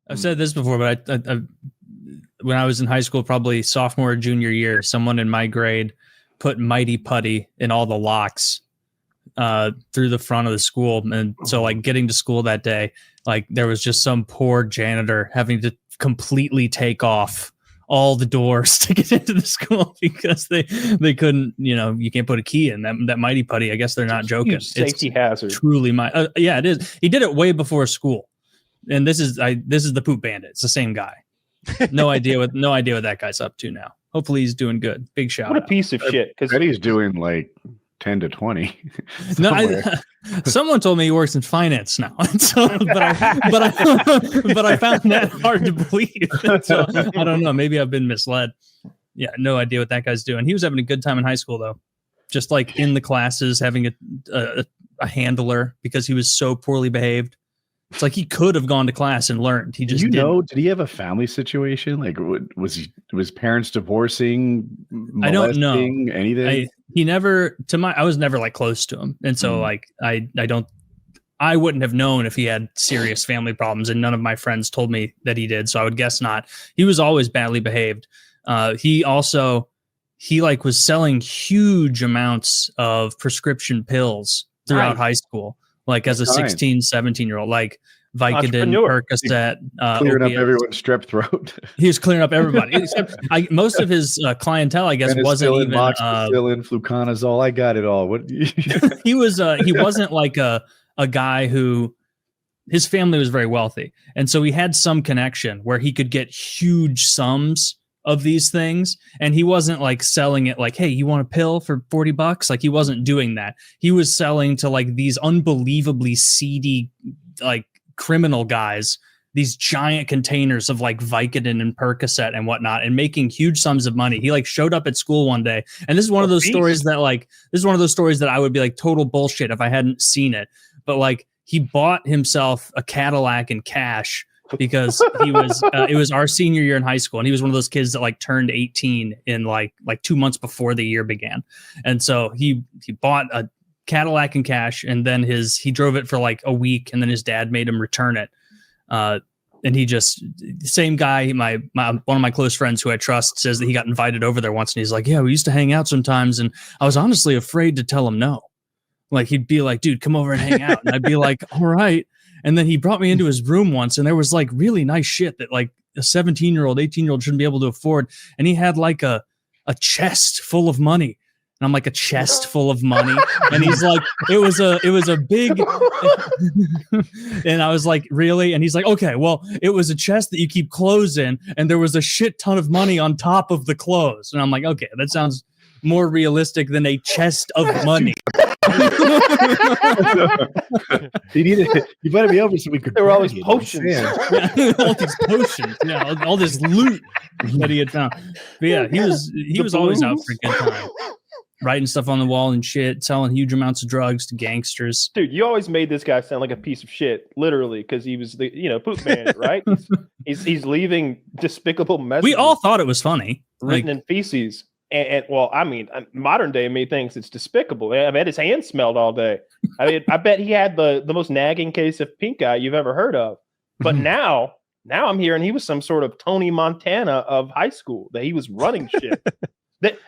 I've said this before, but I when I was in high school, probably sophomore or junior year, someone in my grade put Mighty Putty in all the locks through the front of the school. And so like getting to school that day, like there was just some poor janitor having to completely take off all the doors to get into the school because they couldn't, you can't put a key in that Mighty Putty. I guess they're not joking. Huge safety hazard. Truly yeah, it is. He did it way before school. And this is the Poop Bandit. It's the same guy. No idea what that guy's up to now. Hopefully he's doing good. Big shout out. What a piece of shit. I bet he's doing like 10 to 20. No, someone told me he works in finance now. So, but I found that hard to believe. So I don't know. Maybe I've been misled. Yeah, no idea what that guy's doing. He was having a good time in high school though. Just like in the classes, having a handler because he was so poorly behaved. It's like he could have gone to class and learned. He just didn't. Did he have a family situation? Like, was parents divorcing? I don't know anything. I was never like close to him, and so like I wouldn't have known if he had serious family problems, and none of my friends told me that he did. So I would guess not. He was always badly behaved. He like was selling huge amounts of prescription pills throughout high school. Like as a 16, 17-year-old, like Vicodin, Percocet, clearing up everyone's strep throat. He was clearing up everybody. Except most of his clientele, I guess, wasn't even Moxicillin, fluconazole. I got it all. What he wasn't like a guy who his family was very wealthy, and so he had some connection where he could get huge sums of these things, and he wasn't like selling it like, hey, you want a pill for $40? Like he wasn't doing that. He was selling to like these unbelievably seedy like criminal guys these giant containers of like Vicodin and Percocet and whatnot and making huge sums of money. He like showed up at school one day, and this is one of those stories that I would be like total bullshit if I hadn't seen it. But like he bought himself a Cadillac in cash because he was it was our senior year in high school, and he was one of those kids that like turned 18 in like 2 months before the year began. And so he bought a Cadillac in cash, and then he drove it for like a week, and then his dad made him return it. And he just, same guy, my one of my close friends who I trust says that he got invited over there once, and he's like, yeah, we used to hang out sometimes, and I was honestly afraid to tell him no. Like he'd be like, dude, come over and hang out, and I'd be like, all right. And then he brought me into his room once, and there was like really nice shit that like a 17-year-old, 18-year-old shouldn't be able to afford. And he had like a chest full of money. And I'm like, a chest full of money. And he's like, it was a big, and I was like, really? And he's like, okay, well, it was a chest that you keep clothes in, and there was a shit ton of money on top of the clothes. And I'm like, okay, that sounds more realistic than a chest of money. You better be over so we could. There were all these potions. Yeah, all these potions. Yeah, all this loot that he had found. But yeah, he was always out for a good time. Writing stuff on the wall and shit, selling huge amounts of drugs to gangsters. Dude, you always made this guy sound like a piece of shit, literally, because he was the poop bandit, right? he's leaving despicable messages. We all thought it was funny, written in feces. And well, I mean, modern day me thinks it's despicable. I bet his hands smelled all day. I mean, I bet he had the most nagging case of pink eye you've ever heard of. But now I'm hearing he was some sort of Tony Montana of high school, that he was running shit.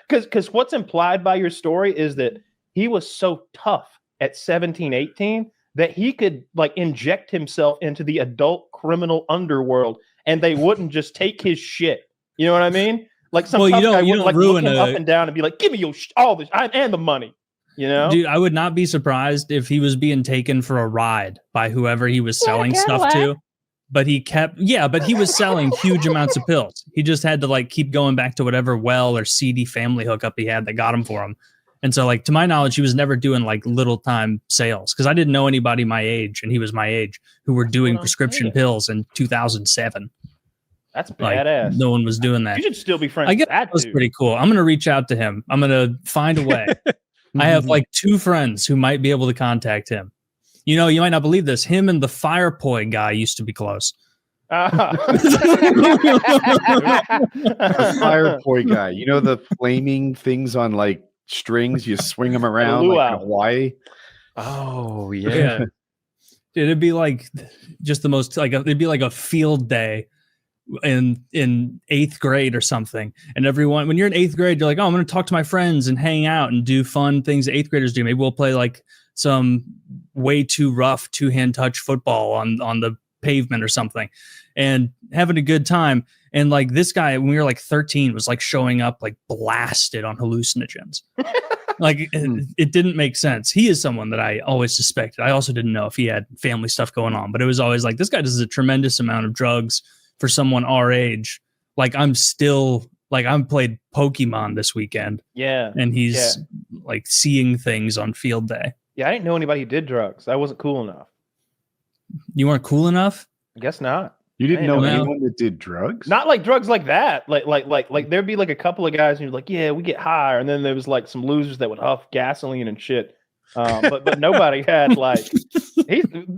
Because what's implied by your story is that he was so tough at 17, 18 that he could like inject himself into the adult criminal underworld, and they wouldn't just take his shit. You know what I mean? Like some tough guy would like look him up and down and be like, "Give me all this and the money." You know, dude, I would not be surprised if he was being taken for a ride by whoever he was selling stuff to. But he was selling huge amounts of pills. He just had to like keep going back to whatever well or seedy family hookup he had that got him for him. And so like, to my knowledge, he was never doing like little time sales, because I didn't know anybody my age, and he was my age, who were doing prescription pills in 2007. That's badass. Like, no one was doing that. You should still be friends. I guess that was pretty cool. I'm going to reach out to him. I'm going to find a way. I have like 2 friends who might be able to contact him. You know, you might not believe this. Him and the fire poi guy used to be close. The fire poi guy. You know the flaming things on like strings? You swing them around like in Hawaii. Oh, yeah. It'd be like just the most it'd be like a field day in 8th grade or something. And everyone, when you're in 8th grade, you're like, oh, I'm going to talk to my friends and hang out and do fun things that 8th graders do. Maybe we'll play like some way too rough 2-hand touch football on the pavement or something and having a good time. And like this guy, when we were like 13, was like showing up like blasted on hallucinogens. Like it didn't make sense. He is someone that I always suspected. I also didn't know if he had family stuff going on, but it was always like, this guy does a tremendous amount of drugs for someone our age. Like I'm played Pokemon this weekend. Yeah. And he's like seeing things on field day. Yeah. I didn't know anybody who did drugs. I wasn't cool enough. You weren't cool enough? I guess not. You didn't know anyone that did drugs? Not like drugs like that. Like there'd be like a couple of guys and you're like, yeah, we get higher. And then there was like some losers that would huff gasoline and shit. But nobody had like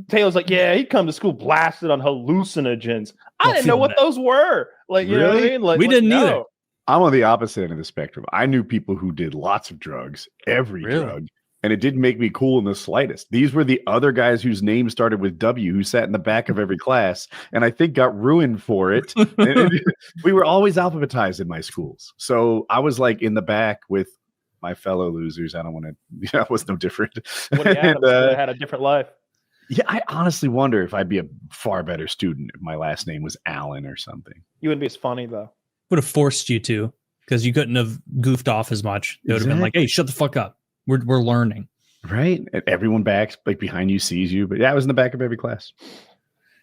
Taylor's like, yeah, he'd come to school blasted on hallucinogens. I didn't know what those were. Like, you know what I mean? Like we didn't either. I'm on the opposite end of the spectrum. I knew people who did lots of drugs, every drug. And it didn't make me cool in the slightest. These were the other guys whose names started with W, who sat in the back of every class, and I think got ruined for it. We were always alphabetized in my schools. So I was like in the back with my fellow losers. I don't want to, I was no different. Woody Adams had a different life. Yeah, I honestly wonder if I'd be a far better student if my last name was Allen or something. You wouldn't be as funny, though. Would have forced you to, because you couldn't have goofed off as much. It would have been like, hey, shut the fuck up. We're learning. Right. And everyone back like behind you sees you. But yeah, I was in the back of every class.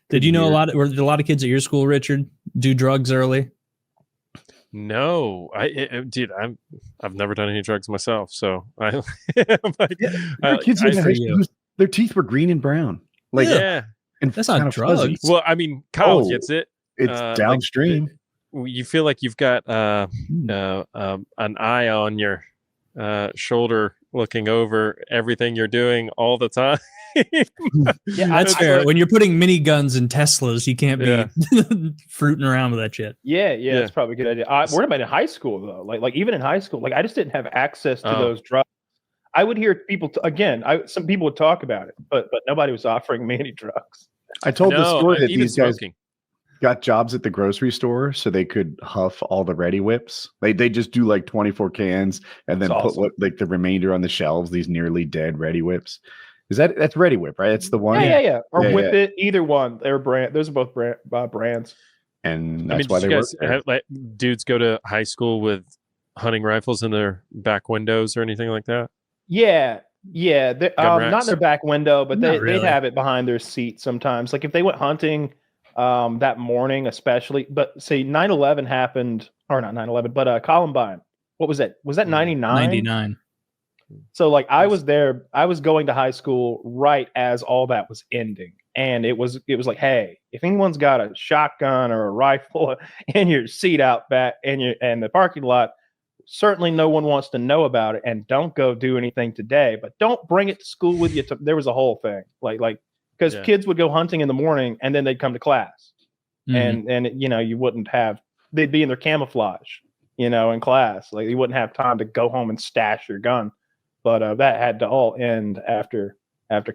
Did you know were there a lot of kids at your school, Richard, do drugs early? No, I've never done any drugs myself. So I kids in high school, their teeth were green and brown. Like, yeah. And that's not drugs. Fuzzy. Well, I mean, Kyle gets it. It's downstream. Like, you feel like you've got an eye on your shoulder looking over everything you're doing all the time. Yeah, that's fair. When you're putting miniguns in Teslas, you can't be fruiting around with that shit. Yeah, that's probably a good idea. What about in high school though? Like even in high school, like I just didn't have access to those drugs. I would hear people some people would talk about it, but nobody was offering me any drugs. I told the story that these guys smoking. Got jobs at the grocery store so they could huff all the Ready Whips. They just do like 24 cans and then put like the remainder on the shelves. These nearly dead Ready Whips. That's Ready Whip, right? It's the one. Yeah. Or Whip It, either one. They're brand. Those are both brands. And that's why they work. Like dudes go to high school with hunting rifles in their back windows or anything like that? Yeah. Not in their back window, but they'd have it behind their seat sometimes. Like if they went hunting. That morning, especially, but say 9/11 happened, or not 9/11, but Columbine. What was that? Was that 99? 99. So like I was there. I was going to high school right as all that was ending, and it was like, hey, if anyone's got a shotgun or a rifle in your seat out back and the parking lot, certainly no one wants to know about it, and don't go do anything today. But don't bring it to school with you. There was a whole thing like. Because kids would go hunting in the morning and then they'd come to class, and you wouldn't have. They'd be in their camouflage, in class. Like you wouldn't have time to go home and stash your gun. But that had to all end after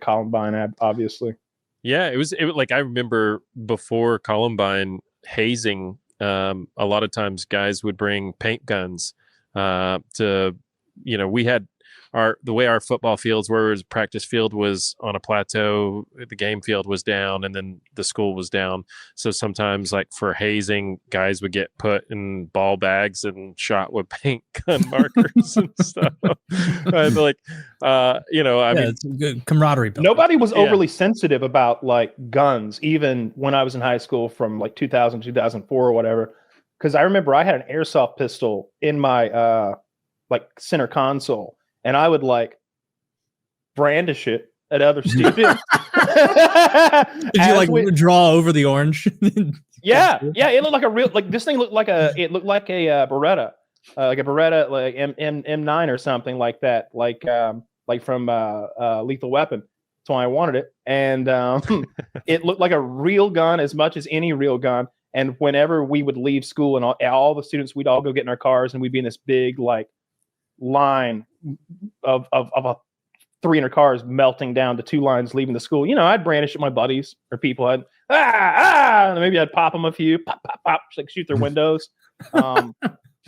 Columbine, obviously. Yeah, it was like I remember before Columbine hazing. A lot of times guys would bring paint guns to. We had. The way our football fields were, practice field was on a plateau, the game field was down, and then the school was down. So sometimes, like for hazing, guys would get put in ball bags and shot with paint gun markers and stuff. It's a good camaraderie building. Nobody was overly sensitive about like guns, even when I was in high school from like 2000, 2004 or whatever. Because I remember I had an airsoft pistol in my like center console. And I would like brandish it at other students. Did you like draw over the orange? Yeah. It looked like a real this thing looked like a Beretta, like a Beretta, like M9 or something like that, like from Lethal Weapon. That's why I wanted it, and it looked like a real gun as much as any real gun. And whenever we would leave school, and all the students, we'd all go get in our cars, and we'd be in this big like line of 300 cars melting down to 2 lines leaving the school. You know, I'd brandish at my buddies or people. I'd and maybe I'd pop them a few, pop, like shoot their windows.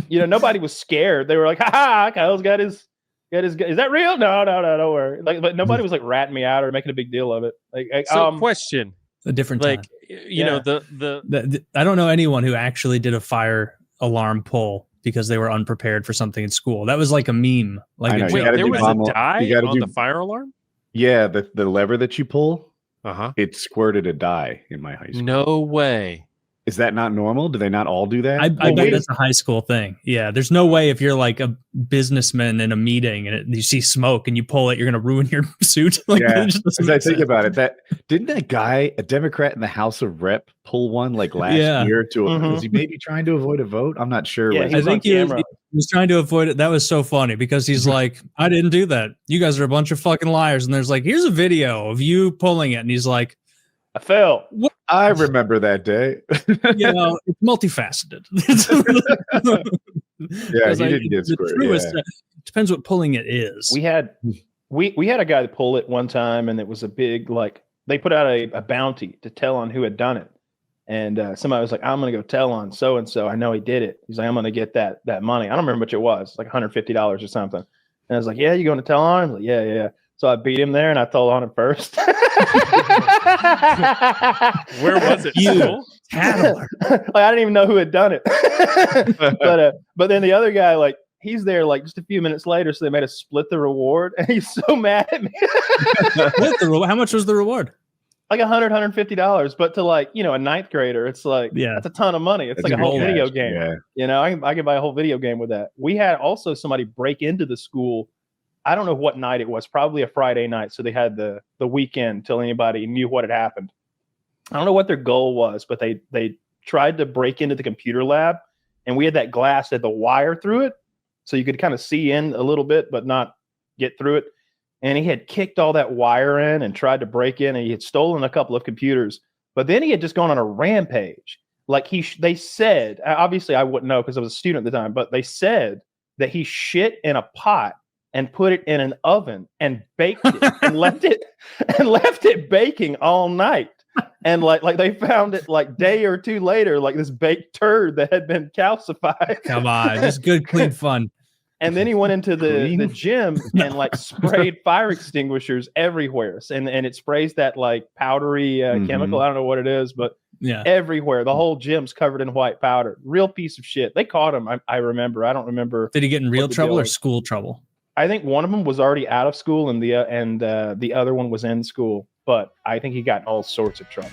You know, nobody was scared. They were like, ha, Kyle's got his. Is that real? No, don't worry. Like, but nobody was like ratting me out or making a big deal of it. Like, so question. A different time. Like, you know, the I don't know anyone who actually did a fire alarm pull because they were unprepared for something in school. That was like a meme. Like, wait, there was a dye on the fire alarm? Yeah, the lever that you pull, Uh-huh. it squirted a dye in my high school. No way. Is that not normal? Do they not all do that? I bet that's a high school thing. Yeah, there's no way if you're like a businessman in a meeting and you see smoke and you pull it, you're going to ruin your suit. Like, yeah, as I think about it, didn't that guy, a Democrat in the House of Rep, pull one like last year? Was he maybe trying to avoid a vote? I'm not sure. Yeah, I think he was trying to avoid it. That was so funny because he's like, I didn't do that. You guys are a bunch of fucking liars. And there's like, here's a video of you pulling it. And he's like, I fell. What? I remember that day. You know, it's multifaceted. Yeah, he didn't get squared. Depends what pulling it is. We had a guy that pull it one time, and it was a big, like, they put out a bounty to tell on who had done it. And somebody was like, I'm going to go tell on so and so. I know he did it. He's like, I'm going to get that money. I don't remember much it was, like $150 or something. And I was like, yeah, you going to tell on him? Like, yeah. So I beat him there, and I told on him first. Where was it? You tattler. Like, I didn't even know who had done it. But then the other guy, like, he's there like just a few minutes later, so they made us split the reward, and he's so mad at me. How much was the reward? Like $150, but to, like, you know, a 9th grader, it's like, that's a ton of money. It's like a whole video game. Yeah. You know, I could buy a whole video game with that. We had also somebody break into the school. I don't know what night it was, probably a Friday night. So they had the weekend till anybody knew what had happened. I don't know what their goal was, but they tried to break into the computer lab, and we had that glass that had the wire through it. So you could kind of see in a little bit, but not get through it. And he had kicked all that wire in and tried to break in, and he had stolen a couple of computers. But then he had just gone on a rampage. Like they said, obviously I wouldn't know because I was a student at the time, but they said that he shit in a pot and put it in an oven and baked it and left it baking all night. And like they found it like day or two later, like this baked turd that had been calcified. Come on, just good, clean fun. And then he went into the gym and like sprayed fire extinguishers everywhere. And it sprays that like powdery chemical. I don't know what it is, but everywhere. The whole gym's covered in white powder. Real piece of shit. They caught him. I remember. I don't remember. Did he get in real trouble or school trouble? I think one of them was already out of school and the other one was in school. But I think he got in all sorts of trouble.